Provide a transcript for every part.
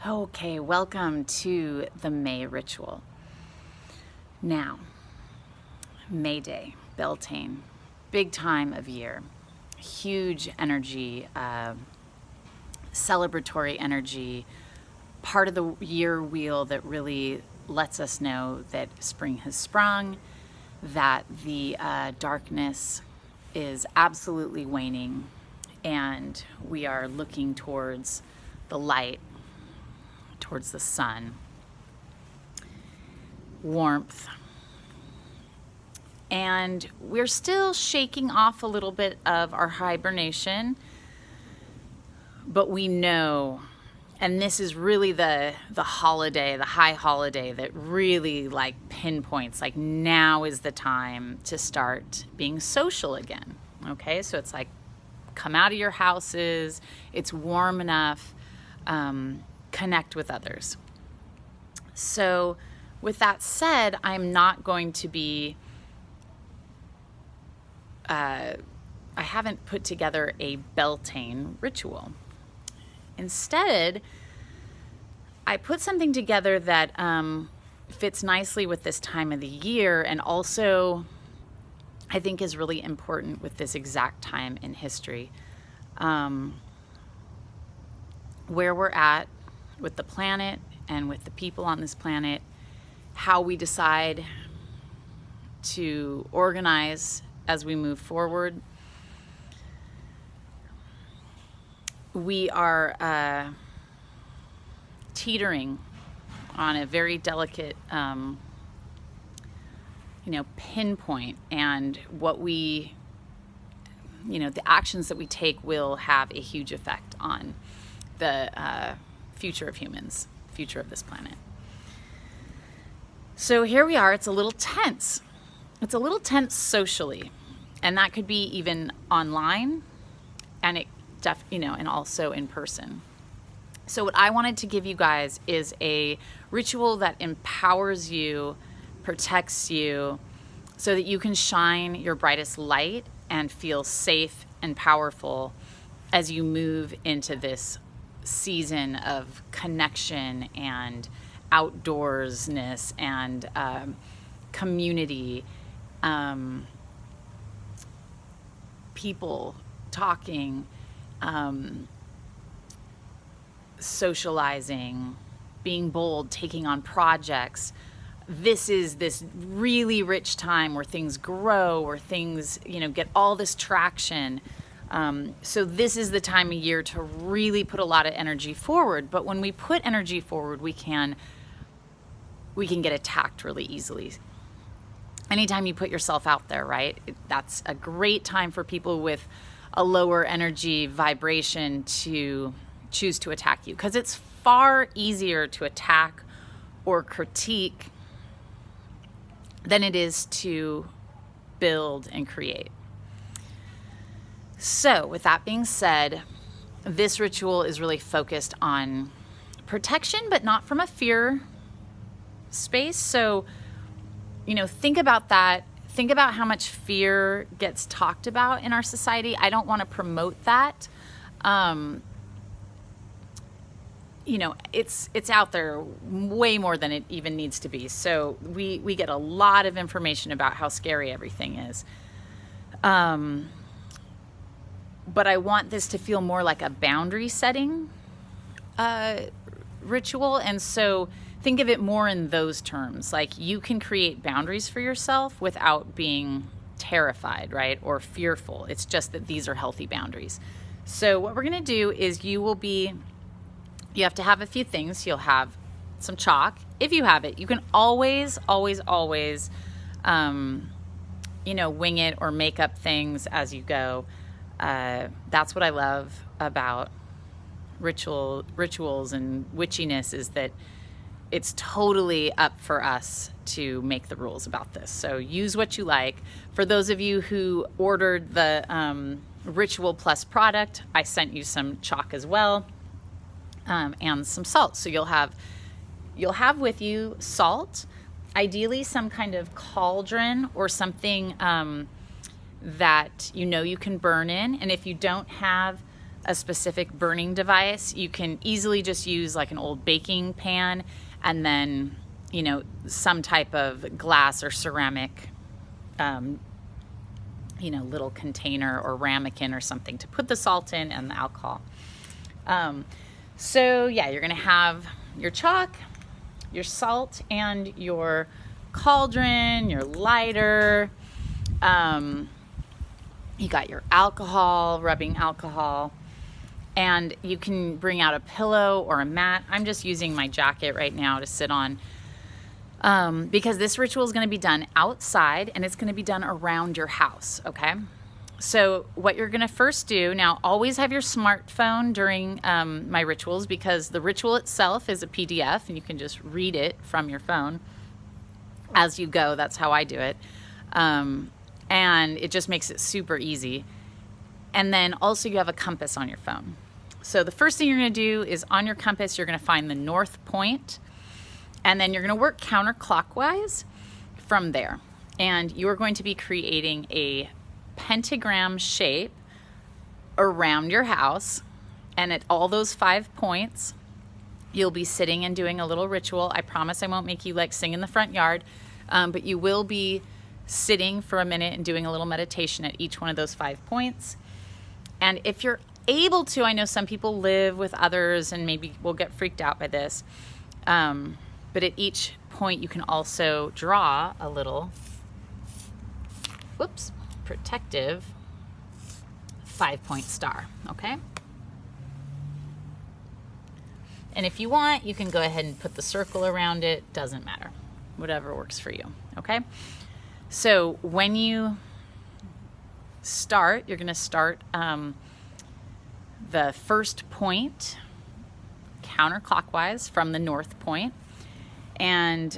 Okay, welcome to the May ritual. Now, May Day, Beltane, big time of year, huge energy, celebratory energy, part of the year wheel that really lets us know that spring has sprung, that the darkness is absolutely waning, and we are looking towards the light, towards the sun, warmth. And we're still shaking off a little bit of our hibernation, but we know, and this is really the holiday, the high holiday that really like pinpoints, like now is the time to start being social again. Okay, so it's like come out of your houses, it's warm enough, connect with others. So with that said, I'm not going to be, I haven't put together a Beltane ritual. Instead, I put something together that fits nicely with this time of the year, and also I think is really important with this exact time in history, where we're at with the planet and with the people on this planet, how we decide to organize as we move forward. We are teetering on a very delicate, pinpoint, and what we, the actions that we take will have a huge effect on the future of humans, future of this planet. So here we are. It's a little tense. It's a little tense socially, and that could be even online, and it and also in person. So what I wanted to give you guys is a ritual that empowers you, protects you, so that you can shine your brightest light and feel safe and powerful as you move into this season of connection and outdoorsness and community, people talking, socializing, being bold, taking on projects. This is this really rich time where things grow, where things, get all this traction. So this is the time of year to really put a lot of energy forward. But when we put energy forward, we can get attacked really easily. Anytime you put yourself out there, right? That's a great time for people with a lower energy vibration to choose to attack you, because it's far easier to attack or critique than it is to build and create. So with that being said, this ritual is really focused on protection, but not from a fear space. So, think about that. Think about how much fear gets talked about in our society. I don't want to promote that. It's out there way more than it even needs to be. So we get a lot of information about how scary everything is. But I want this to feel more like a boundary setting ritual. And so think of it more in those terms. Like you can create boundaries for yourself without being terrified, right? Or fearful. It's just that these are healthy boundaries. So what we're going to do is you have to have a few things. You'll have some chalk. If you have it, you can always, wing it or make up things as you go. That's what I love about rituals and witchiness, is that it's totally up for us to make the rules about this. So use what you like. For those of you who ordered the Ritual Plus product, I sent you some chalk as well, and some salt. So you'll have with you salt, ideally some kind of cauldron or something that you can burn in. And if you don't have a specific burning device, you can easily just use like an old baking pan and then, you know, some type of glass or ceramic, you know, little container or ramekin or something to put the salt in and the alcohol. So yeah, you're gonna have your chalk, your salt, and your cauldron, your lighter. You got your alcohol, rubbing alcohol, and you can bring out a pillow or a mat. I'm just using my jacket right now to sit on, because this ritual is going to be done outside and it's going to be done around your house, okay? So what you're going to first do, now always have your smartphone during my rituals, because the ritual itself is a PDF and you can just read it from your phone as you go. That's how I do it. And it just makes it super easy. And then also you have a compass on your phone. So the first thing you're going to do is on your compass, you're going to find the north point, and then you're going to work counterclockwise from there. And you're going to be creating a pentagram shape around your house. And at all those 5 points, you'll be sitting and doing a little ritual. I promise I won't make you like sing in the front yard, but you will be sitting for a minute and doing a little meditation at each one of those 5 points. And if you're able to, I know some people live with others and maybe will get freaked out by this, but at each point you can also draw a little, protective 5-point star, okay? And if you want, you can go ahead and put the circle around it. Doesn't matter. Whatever works for you, okay? So when you start, you're going to start the first point counterclockwise from the north point, and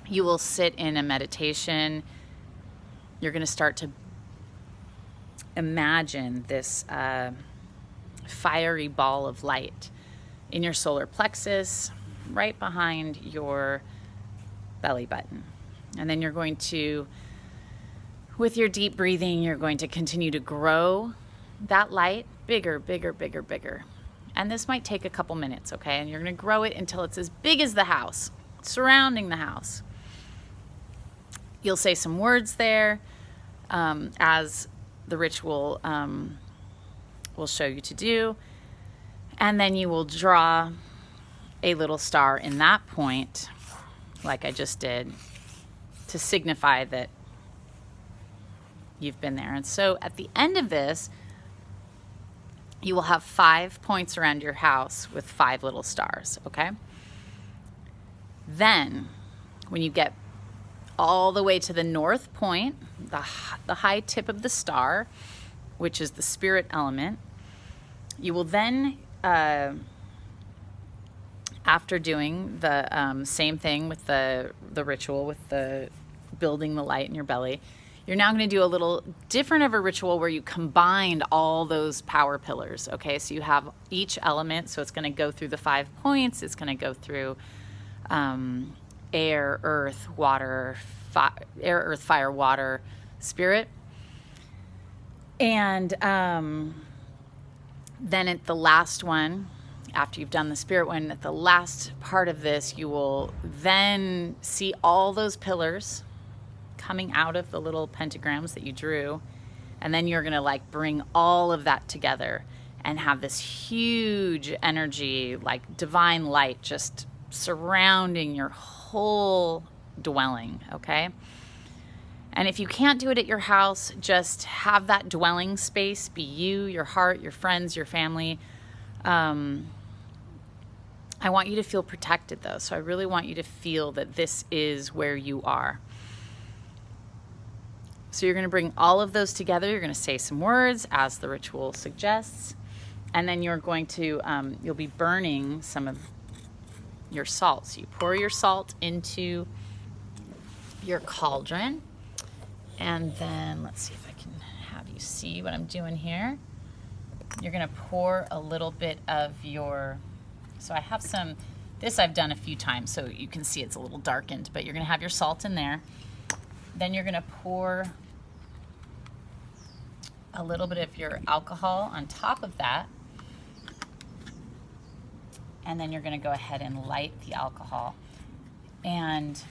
you will sit in a meditation. You're going to start to imagine this fiery ball of light in your solar plexus, right behind your belly button. And then you're going to, with your deep breathing, you're going to continue to grow that light bigger, bigger, bigger, bigger. And this might take a couple minutes, okay? And you're going to grow it until it's as big as the house, surrounding the house. You'll say some words there as the ritual will show you to do. And then you will draw a little star in that point, like I just did, to signify that you've been there. And so at the end of this, you will have 5 points around your house with 5 little stars, okay? Then, when you get all the way to the north point, the high tip of the star, which is the spirit element, you will then, after doing the same thing with the ritual, with the building the light in your belly, you're now going to do a little different of a ritual where you combined all those power pillars, okay? So you have each element, so it's going to go through the 5 points, it's going to go through air, earth, water, air, earth, fire, water, spirit. And then at the last one, after you've done the spirit one, at the last part of this, you will then see all those pillars coming out of the little pentagrams that you drew. And then you're going to like bring all of that together and have this huge energy, like divine light, just surrounding your whole dwelling, okay? And if you can't do it at your house, just have that dwelling space be you, your heart, your friends, your family. I want you to feel protected though. So I really want you to feel that this is where you are. So you're going to bring all of those together. You're going to say some words as the ritual suggests. And then you're going to, you'll be burning some of your salt. So you pour your salt into your cauldron. And then let's see if I can have you see what I'm doing here. You're going to pour a little bit of your, so I have some, this I've done a few times so you can see it's a little darkened, but you're going to have your salt in there. Then you're going to pour a little bit of your alcohol on top of that. And then you're going to go ahead and light the alcohol. And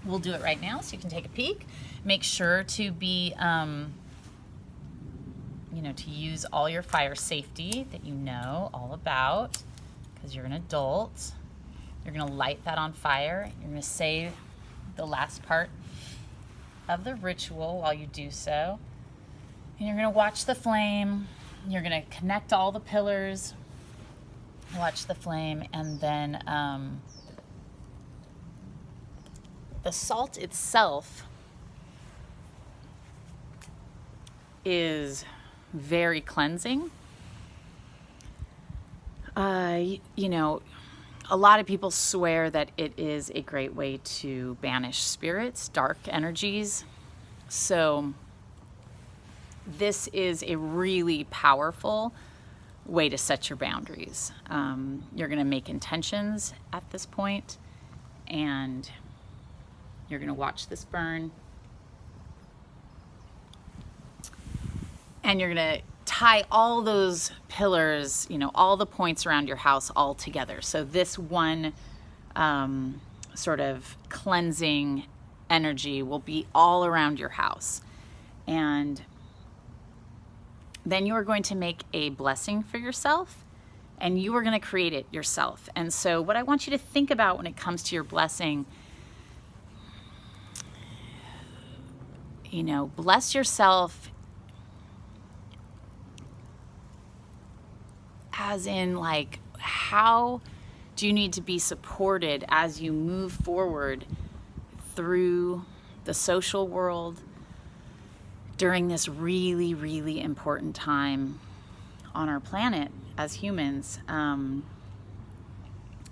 we'll do it right now so you can take a peek. Make sure to be, to use all your fire safety that you know all about, because you're an adult. You're going to light that on fire. You're going to say the last part of the ritual while you do so. And you're going to watch the flame. You're going to connect all the pillars. Watch the flame, and then the salt itself is very cleansing. A lot of people swear that it is a great way to banish spirits, dark energies. So this is a really powerful way to set your boundaries. You're going to make intentions at this point, and you're going to watch this burn, and you're going to tie all those pillars, all the points around your house all together. So this one sort of cleansing energy will be all around your house. And then you are going to make a blessing for yourself, and you are going to create it yourself. And so what I want you to think about when it comes to your blessing, bless yourself as in, like, how do you need to be supported as you move forward through the social world during this really, really important time on our planet as humans.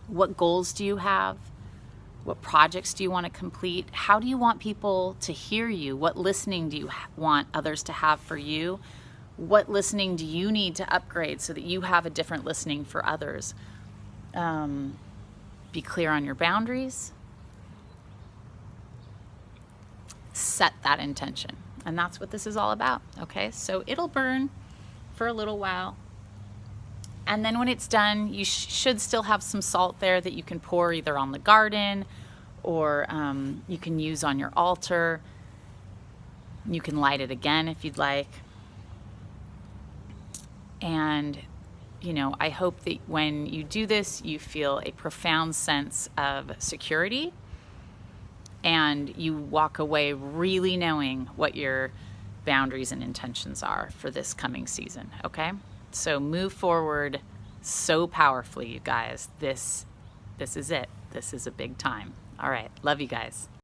What goals do you have? What projects do you want to complete? How do you want people to hear you? What listening do you want others to have for you? What listening do you need to upgrade so that you have a different listening for others? Be clear on your boundaries. Set that intention. And that's what this is all about, okay? So it'll burn for a little while. And then when it's done, you should still have some salt there that you can pour either on the garden or you can use on your altar. You can light it again if you'd like. And, I hope that when you do this, you feel a profound sense of security, and you walk away really knowing what your boundaries and intentions are for this coming season, okay? So move forward so powerfully, you guys. This is it. This is a big time. All right. Love you guys.